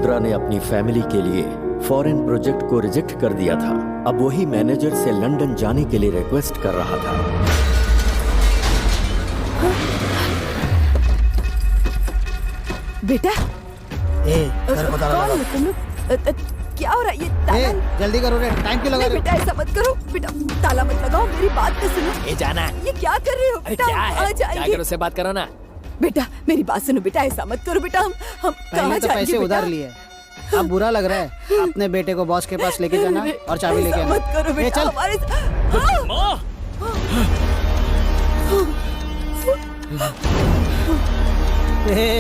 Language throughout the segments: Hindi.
रुद्रा ने अपनी फैमिली के लिए फॉरेन प्रोजेक्ट को रिजेक्ट कर दिया था। अब वही मैनेजर से लंदन जाने के लिए रिक्वेस्ट कर रहा था। बेटा कौन तुम लोग? क्या हो रहा है ये? जल्दी करो रे, टाइम क्यों लगा रहे हो? बेटा ऐसा मत करो बेटा, ताला मत लगाओ, मेरी बात तो सुनो। ये जाना, ये क्या कर रहे हो बेटा? आ जाएंगे। जाकर उससे बात करो ना। बेटा मेरी बात सुनो बेटा, ऐसा मत करो बेटा, हम पहले तो पैसे उधार लिए, अब बुरा लग रहा है। अपने बेटे को बॉस के पास लेके जाना और चाबी लेके आना। मत करो बेटा, चल। हमारे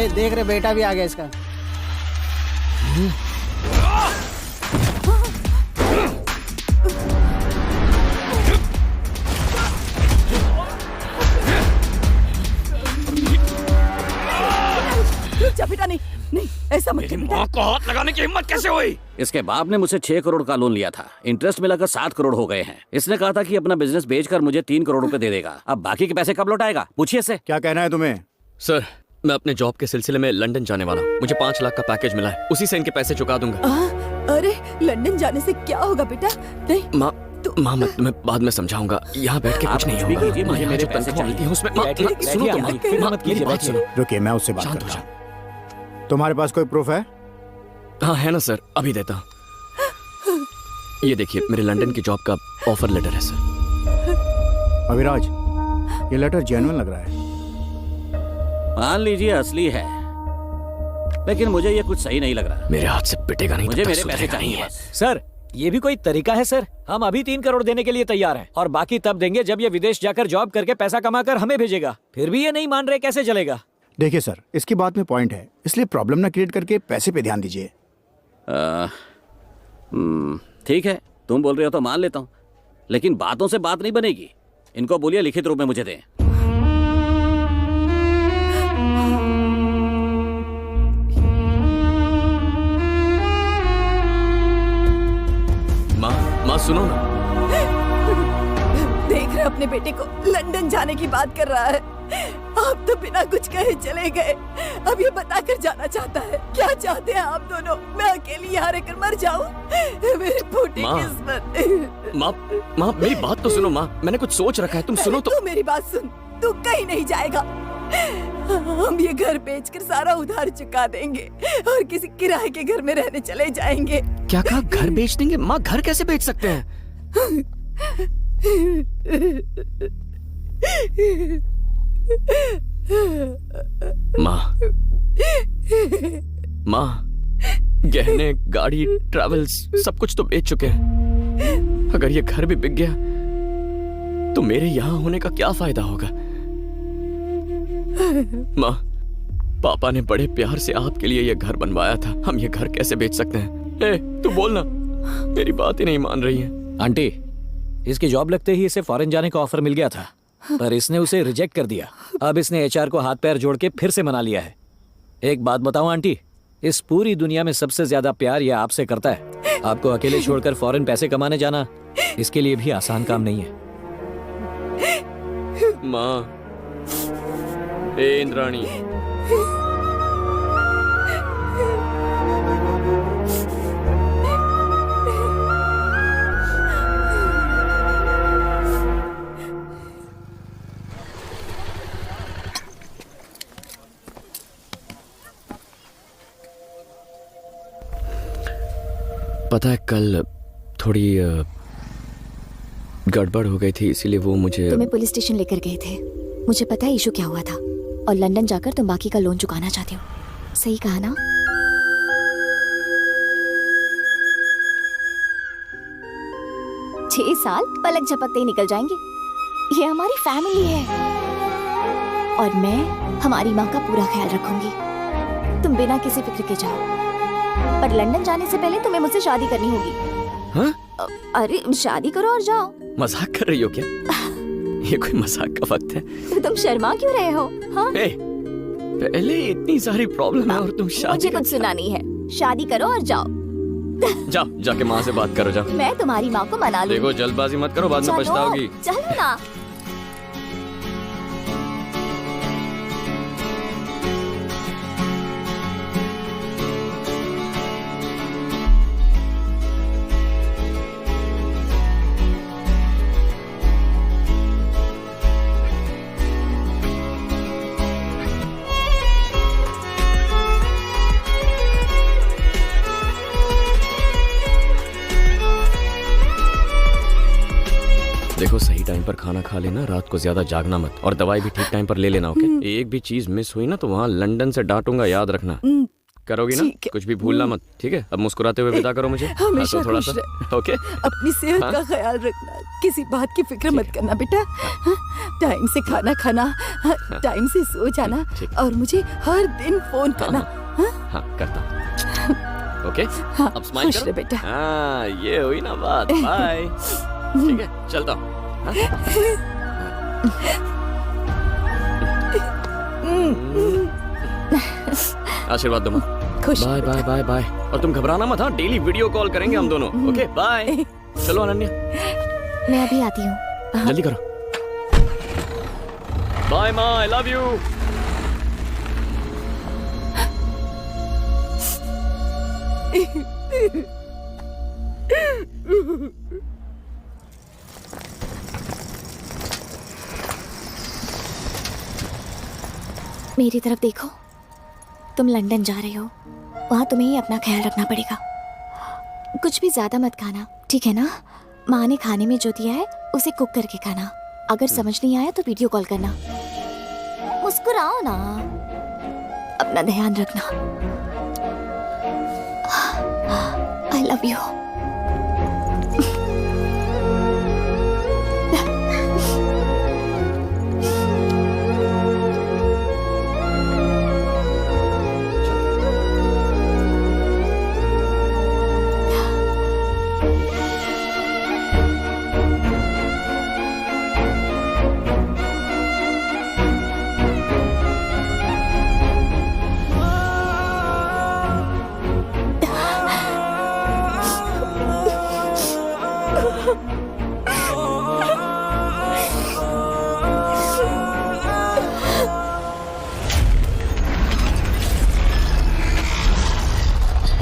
देख रहे बेटा भी आ गया इसका। बेटा नहीं नहीं, ऐसा मत कर बेटा। माँ को हाथ लगाने की हिम्मत कैसे हुई? इसके बाप ने मुझसे 6 करोड़ का लोन लिया था, इंटरेस्ट मिलाकर 7 करोड़ हो गए हैं। इसने कहा था कि अपना बिजनेस बेचकर मुझे 3 करोड़ रुपए दे देगा। अब बाकी के पैसे कब लौटाएगा? पूछिए इससे। क्या कहना है तुम्हें? सर, मैं अपने जॉब के सिलसिले में लंदन जाने वाला हूँ। मुझे 5 लाख का पैकेज मिला है, उसी से इनके पैसे चुका दूंगा। अरे लंदन जाने से क्या होगा बेटा? नहीं माँ मैं तुम्हें बाद में समझाऊंगा, यहाँ बैठ के कुछ नहीं होगा। मुझे मेरे पैसे चाहिए। उसमें सुनो तो मेरी बात सुनो। रुकिए, मैं उससे बात करता हूँ। तुम्हारे पास कोई प्रूफ है? हाँ है ना सर, अभी देता हूँ। ये देखिए, मेरे लंदन की जॉब का ऑफर लेटर है सर। अविराज, ये लेटर जेन्युइन लग रहा है। मान लीजिए असली है, लेकिन मुझे ये कुछ सही नहीं लग रहा। मेरे हाथ से पिटेगा नहीं, मुझे मेरे पैसे चाहिए बस। सर ये भी कोई तरीका है सर? हम अभी 3 करोड़ देने के लिए तैयार हैं और बाकी तब देंगे जब ये विदेश जाकर जॉब करके पैसा कमाकर हमें भेजेगा। फिर भी ये नहीं मान रहे, कैसे चलेगा? देखिए सर, इसकी बात में पॉइंट है, इसलिए प्रॉब्लम ना क्रिएट करके पैसे पे ध्यान दीजिए। ठीक है, तुम बोल रहे हो तो मान लेता हूँ, लेकिन बातों से बात नहीं बनेगी। इनको बोलिए लिखित रूप में मुझे दें। माँ सुनो ना। देख रहे अपने बेटे को लंदन जाने की बात कर रहा है। आप तो बिना कुछ कहे चले गए, अब ये बताकर जाना चाहता है। क्या चाहते हैं आप दोनों? मैं अकेली यहाँ रहकर मर जाऊँ? मेरी फूटी किस्मत। माँ मेरी बात तो सुनो माँ, मैंने कुछ सोच रखा है, तुम सुनो तो। तू मेरी बात सुन, तू कहीं नहीं जाएगा। हम ये घर बेचकर सारा उधार चुका देंगे और किसी किराए के घर में रहने चले जाएंगे। क्या कहा? घर बेच देंगे? माँ घर कैसे बेच सकते हैं? माँ गहने, गाड़ी, ट्रैवल्स सब कुछ तो बेच चुके हैं। अगर ये घर भी बिक गया तो मेरे यहाँ होने का क्या फायदा होगा? माँ, पापा ने बड़े प्यार से आपके लिए ये घर बनवाया था, हम ये घर कैसे बेच सकते हैं? ए, तू बोलना, मेरी बात ही नहीं मान रही है। आंटी, इसकी जॉब लगते ही इसे फॉरेन जाने का ऑफर मिल गया था, पर इसने उसे रिजेक्ट कर दिया। अब इसने एचआर को हाथ पैर जोड़ के फिर से मना लिया है। एक बात बताऊं आंटी, इस पूरी दुनिया में सबसे ज्यादा प्यार ये आपसे करता है। आपको अकेले छोड़कर फॉरेन पैसे कमाने जाना इसके लिए भी आसान काम नहीं है। माँ, ए इंद्राणी, पता है कल थोड़ी गड़बड़ हो गई थी, इसीलिए वो मुझे तुम्हें पुलिस स्टेशन लेकर गए थे। मुझे पता है इशू क्या हुआ था, और लंदन जाकर तुम बाकी का लोन चुकाना चाहते हो। सही कहा ना? छह साल पलक झपकते ही निकल जाएंगे। ये हमारी फैमिली है और मैं हमारी माँ का पूरा ख्याल रखूंगी। तुम बिना किसी फिक्र के जाओ, पर लंदन जाने से पहले तुम्हें मुझसे शादी करनी होगी। हाँ? अरे शादी करो और जाओ। मजाक कर रही हो क्या? ये कोई मजाक का वक्त है? तो तुम शर्मा क्यों रहे हो? हाँ? पहले इतनी सारी प्रॉब्लम है और तुम शादी। मुझे कुछ सुना नहीं है, शादी करो और जाओ। जाओ, जाके माँ से बात करो, जाओ। मैं तुम्हारी माँ को मना लूंगी। देखो जल्दबाजी मत करो, बाद में पछताओगी। चलो ना। टाइम पर खाना खा लेना, रात को ज्यादा जागना मत, और दवाई भी ठीक टाइम पर ले लेना, ओके? एक भी चीज मिस हुई ना तो वहाँ लंदन से डांटूंगा, याद रखना। करोगी ना? ठीक है। कुछ भी भूलना मत, ठीक है? अब मुस्कुराते हुए विदा करो मुझे। हमेशा थोड़ा खुश सा, ओके? अपनी सेहत हाँ? का ख्याल रखना, किसी बात की फिक्र मत करना बेटा। हाँ, टाइम से खाना खाना, हाँ, टाइम से सो जाना, ठीक। और मुझे हर दिन फोन करना। हाँ? हाँ करता हूँ, ओके? हाँ, अब स्माइल खुश रह करो। बेटा। हाँ, ये हुई ना बात। बाय। ठीक है, चलता हूँ। आशीर्वाद दो माँ। खुश बाय बाय बाय बाय। और तुम घबराना मत, हाँ? डेली वीडियो कॉल करेंगे हम दोनों, ओके? बाय। चलो अनन्या, मैं अभी आती हूँ। जल्दी करो। बाय माँ, आई लव यू। मेरी तरफ देखो, तुम लंदन जा रहे हो, वहां तुम्हें ही अपना ख्याल रखना पड़ेगा। कुछ भी ज्यादा मत खाना, ठीक है ना? माँ ने खाने में जो दिया है उसे कुक करके खाना। अगर समझ नहीं आया तो वीडियो कॉल करना। मुस्कुराओ ना, अपना ध्यान रखना। I love you.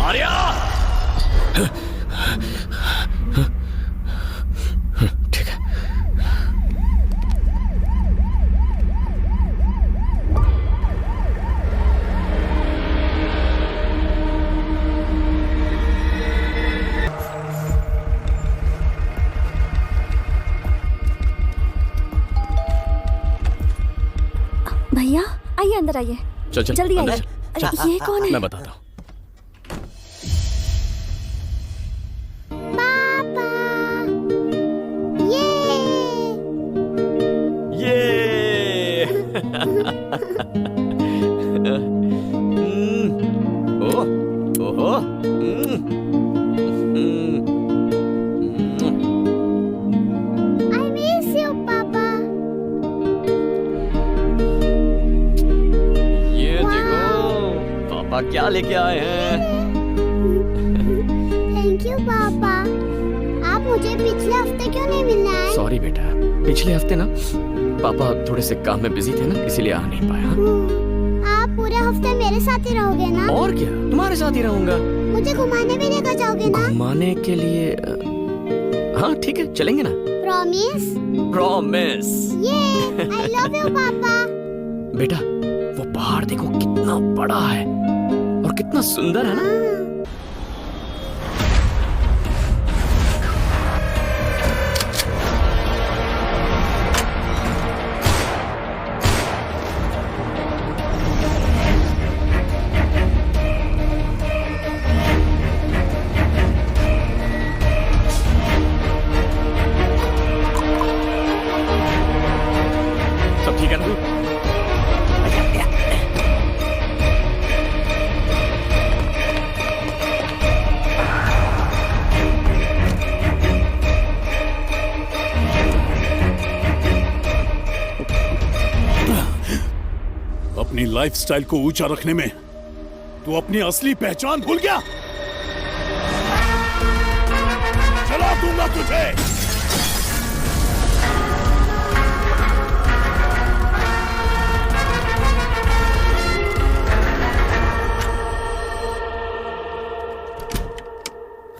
आर्या! ठीक है। भैया आइए, अंदर आइए। चल चल जल्दी अंदर आइए। चल। अरे, ये कौन है? मैं बताता हूँ। ये ओह ओहो I miss you, Papa. ये देखो पापा क्या लेके आए हैं। Thank you, पापा। आप मुझे पिछले हफ्ते क्यों नहीं मिलने आए? सॉरी बेटा, पिछले हफ्ते ना पापा थोड़े से काम में बिजी थे ना, इसीलिए आ नहीं पाया। आप पूरे हफ्ते मेरे साथ ही रहोगे ना? और क्या, तुम्हारे साथ ही रहूंगा। मुझे घुमाने भी लेकर जाओगे ना? घुमाने के लिए हाँ ठीक है, चलेंगे ना। प्रॉमिस? प्रॉमिस। ये I love you, पापा। बेटा वो पहाड़ देखो कितना बड़ा है और कितना सुंदर है ना। सब ठीक है ना तू? अपनी लाइफस्टाइल को ऊंचा रखने में तू अपनी असली पहचान भूल गया। चला दूंगा तुझे।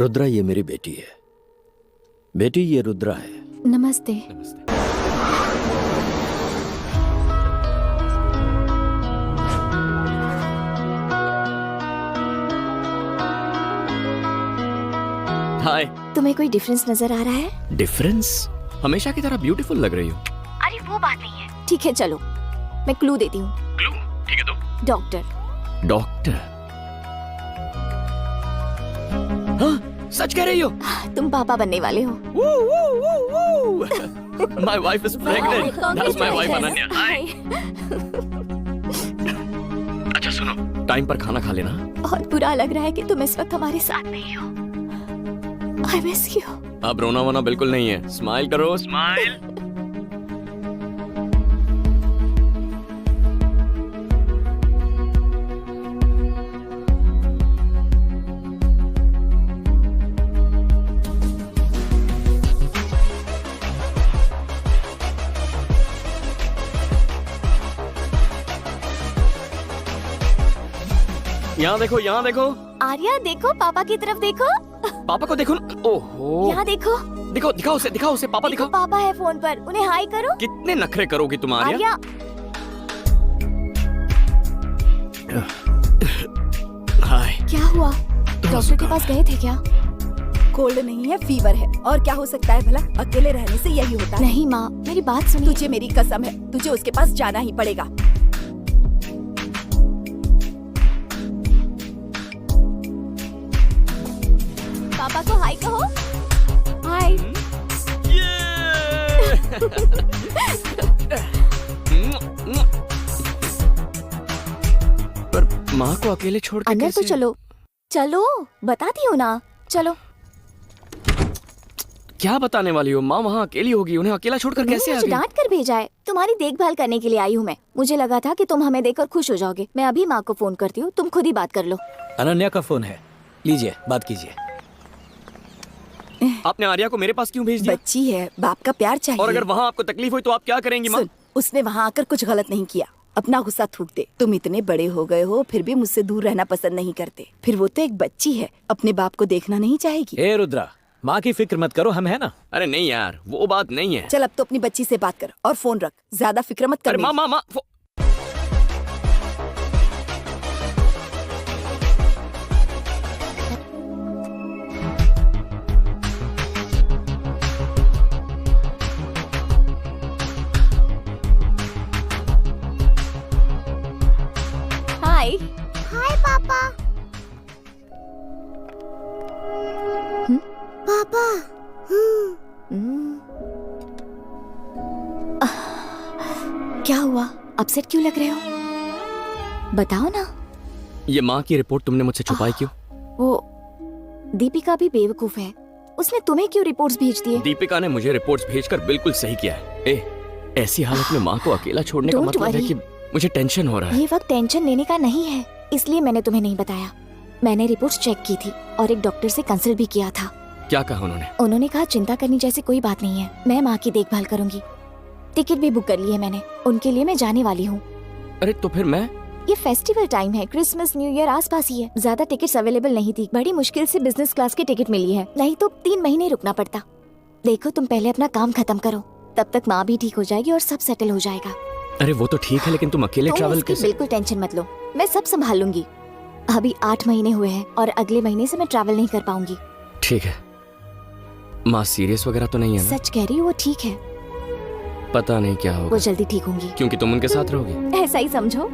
रुद्रा, ये मेरी बेटी है। बेटी, ये रुद्रा है। नमस्ते। हाय। तुम्हें कोई डिफरेंस नजर आ रहा है? डिफरेंस? हमेशा की तरह ब्यूटीफुल लग रही हो। अरे वो बात नहीं है। ठीक है चलो, मैं क्लू देती हूँ। क्लू? ठीक है तो। डॉक्टर। डॉक्टर? हाँ, सच कह रही हो? तुम पापा बनने वाले हो। My wife is pregnant. That's my wife Ananya. अच्छा सुनो, टाइम पर खाना खा लेना। बहुत बुरा लग रहा है कि तुम इस वक्त हमारे साथ नहीं हो। I miss you. अब रोना वोना बिल्कुल नहीं है। स्माइल करो, स्माइल। यहाँ देखो, यहाँ देखो। आर्या देखो, पापा की तरफ देखो। पापा को देखो ना। ओहो। यहाँ देखो। दिखाओ दिखाओ उसे पापा दिखाओ। पापा है फोन पर, उन्हें हाय करो। कितने नखरे करोगी तुम आर्या? हाय। क्या हुआ? डॉक्टर के पास गए थे क्या? कोल्ड नहीं है, फीवर है। और क्या हो सकता है भला? अकेले रहने से यही होता है। नहीं माँ, मेरी बात सुनिए। तुझे मेरी कसम है, तुझे उसके पास जाना ही पड़ेगा। पापा को हाय कहो। हाय। पर माँ को अकेले छोड़ के अंदर तो कैसे? चलो। चलो, बताती हूँ ना। चलो। क्या बताने वाली हो? माँ वहाँ अकेली होगी, उन्हें अकेला छोड़कर कैसे आ मुझे गई? डांट कर भेजा है। तुम्हारी देखभाल करने के लिए आई हूँ मैं। मुझे लगा था कि तुम हमें देखकर खुश हो जाओगे। मैं अभी माँ को फोन करती हूँ, तुम खुद ही बात कर लो। अनन्या का फोन है, लीजिए बात कीजिए। आपने आर्या को मेरे पास क्यों भेज दिया? बच्ची है, बाप का प्यार चाहिए। और अगर वहाँ आपको तकलीफ हुई तो आप क्या करेंगी माँ? सुन, उसने वहाँ आकर कुछ गलत नहीं किया। अपना गुस्सा थूक दे। तुम इतने बड़े हो गए हो, फिर भी मुझसे दूर रहना पसंद नहीं करते। फिर वो तो एक बच्ची है, अपने बाप को देखना नहीं चाहेगी। ए रुद्रा, माँ की फिक्र मत करो, हम है ना। अरे नहीं यार, वो बात नहीं है। चल अब तो अपनी बच्ची से बात कर और फोन रख। ज्यादा फिक्र मत कर। अरे माँ माँ माँ हाय। हाय पापा। पापा। क्या हुआ? अपसेट क्यों लग रहे हो? बताओ ना। ये माँ की रिपोर्ट तुमने मुझसे छुपाई क्यों? वो दीपिका भी बेवकूफ है। उसने तुम्हें क्यों रिपोर्ट्स भेज दिए? दीपिका ने मुझे रिपोर्ट्स भेजकर बिल्कुल सही किया है। ऐसी हालत में माँ को अकेला छोड़ने का Don't मतलब है worry. कि मुझे टेंशन हो रहा है। ये वक्त टेंशन लेने का नहीं है, इसलिए मैंने तुम्हें नहीं बताया। मैंने रिपोर्ट्स चेक की थी और एक डॉक्टर से कंसल्ट भी किया था। क्या कहा उन्होंने? उन्होंने कहा चिंता करने जैसी कोई बात नहीं है, मैं माँ की देखभाल करूंगी। टिकट भी बुक कर ली है मैंने, उनके लिए मैं जाने वाली हूँ। अरे तो फिर मैं? ये फेस्टिवल टाइम है, क्रिसमस न्यू ईयर आस पास ही है। ज्यादा टिकट्स अवेलेबल नहीं थी, बड़ी मुश्किल से बिजनेस क्लास की टिकट मिली है, नहीं तो 3 महीने रुकना पड़ता। देखो तुम पहले अपना काम खत्म करो, तब तक माँ भी ठीक हो जाएगी और सब सेटल हो जाएगा। अरे वो तो ठीक है, लेकिन तुम अकेले तुम ट्रैवल इसकी कैसे? बिल्कुल टेंशन मत लो, मैं सब संभाल लूंगी। अभी 8 महीने हुए हैं और अगले महीने से मैं ट्रैवल नहीं कर पाऊंगी। ठीक है। माँ सीरियस वगैरह तो नहीं है ना? सच कह रही हूँ, वो ठीक है। पता नहीं क्या वो होगा, जल्दी ठीक होंगी। क्योंकि तुम उनके साथ रहोगी। ऐसा ही समझो।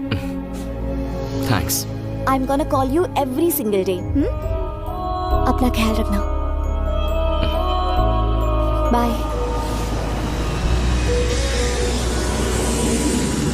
Thanks. I am gonna call you every single day. अपना ख्याल रखना। बाय।